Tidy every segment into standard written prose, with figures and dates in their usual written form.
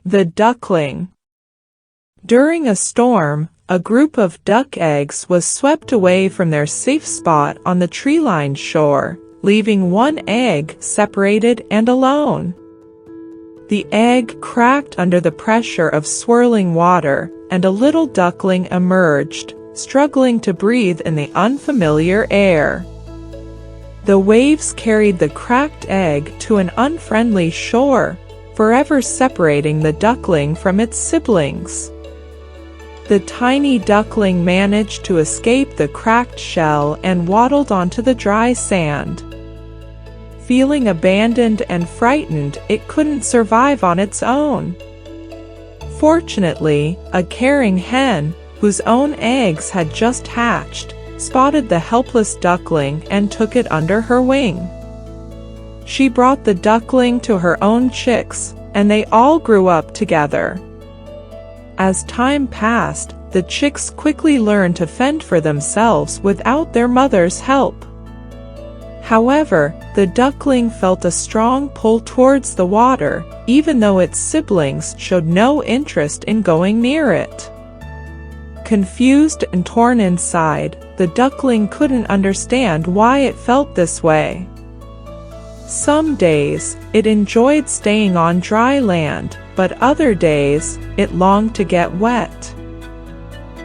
The duckling. During a storm, a group of duck eggs was swept away from their safe spot on the tree-lined shore, leaving one egg separated and alone. The egg cracked under the pressure of swirling water, and a little duckling emerged, struggling to breathe in the unfamiliar air. The waves carried the cracked egg to an unfriendly shore, forever separating the duckling from its siblings. The tiny duckling managed to escape the cracked shell and waddled onto the dry sand. Feeling abandoned and frightened, it couldn't survive on its own. Fortunately, a caring hen, whose own eggs had just hatched, spotted the helpless duckling and took it under her wing. She brought the duckling to her own chicks, and they all grew up together. As time passed, the chicks quickly learned to fend for themselves without their mother's help. However, the duckling felt a strong pull towards the water, even though its siblings showed no interest in going near it. Confused and torn inside, the duckling couldn't understand why it felt this way. Some days, it enjoyed staying on dry land, but other days, it longed to get wet.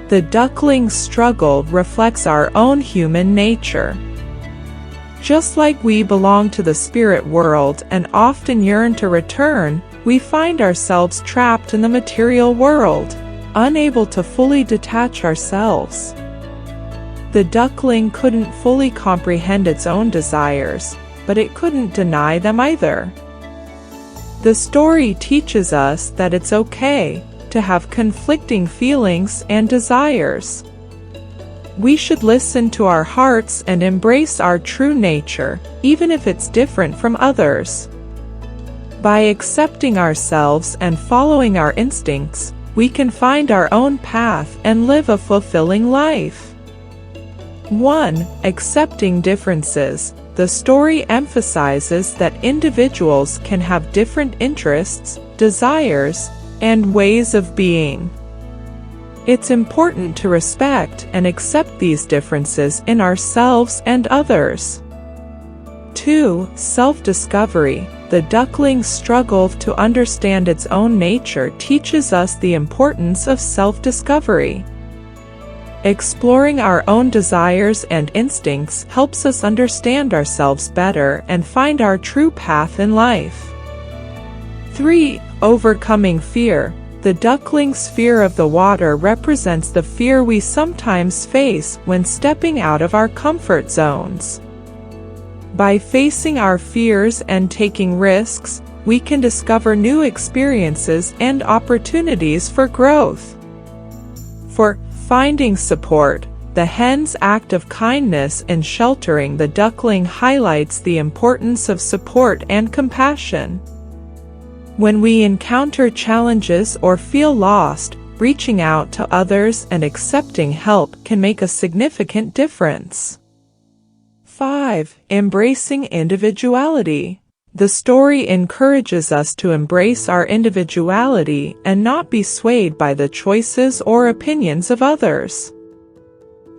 The duckling's struggle reflects our own human nature. Just like we belong to the spirit world and often yearn to return, we find ourselves trapped in the material world, unable to fully detach ourselves. The duckling couldn't fully comprehend its own desires, but it couldn't deny them either. The story teaches us that it's okay to have conflicting feelings and desires. We should listen to our hearts and embrace our true nature, even if it's different from others. By accepting ourselves and following our instincts, we can find our own path and live a fulfilling life. 1. Accepting differences. The story emphasizes that individuals can have different interests, desires, and ways of being. It's important to respect and accept these differences in ourselves and others. 2. Self-discovery. The duckling's struggle to understand its own nature teaches us the importance of self-discovery. Exploring our own desires and instincts helps us understand ourselves better and find our true path in life. 3. Overcoming fear. The duckling's fear of the water represents the fear we sometimes face when stepping out of our comfort zones. By facing our fears and taking risks, we can discover new experiences and opportunities for growth. For finding support, the hen's act of kindness in sheltering the duckling highlights the importance of support and compassion. When we encounter challenges or feel lost, reaching out to others and accepting help can make a significant difference. 5. Embracing individuality. The story encourages us to embrace our individuality and not be swayed by the choices or opinions of others.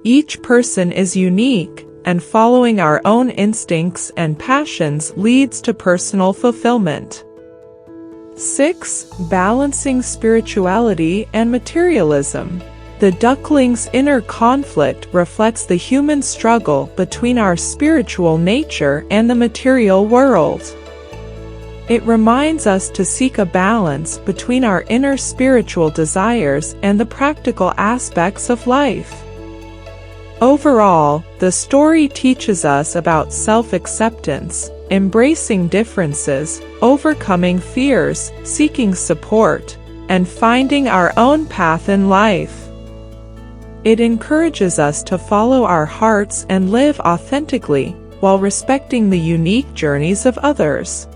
Each person is unique, and following our own instincts and passions leads to personal fulfillment. 6. Balancing spirituality and materialism. The duckling's inner conflict reflects the human struggle between our spiritual nature and the material world. It reminds us to seek a balance between our inner spiritual desires and the practical aspects of life. Overall, the story teaches us about self-acceptance, embracing differences, overcoming fears, seeking support, and finding our own path in life. It encourages us to follow our hearts and live authentically, while respecting the unique journeys of others.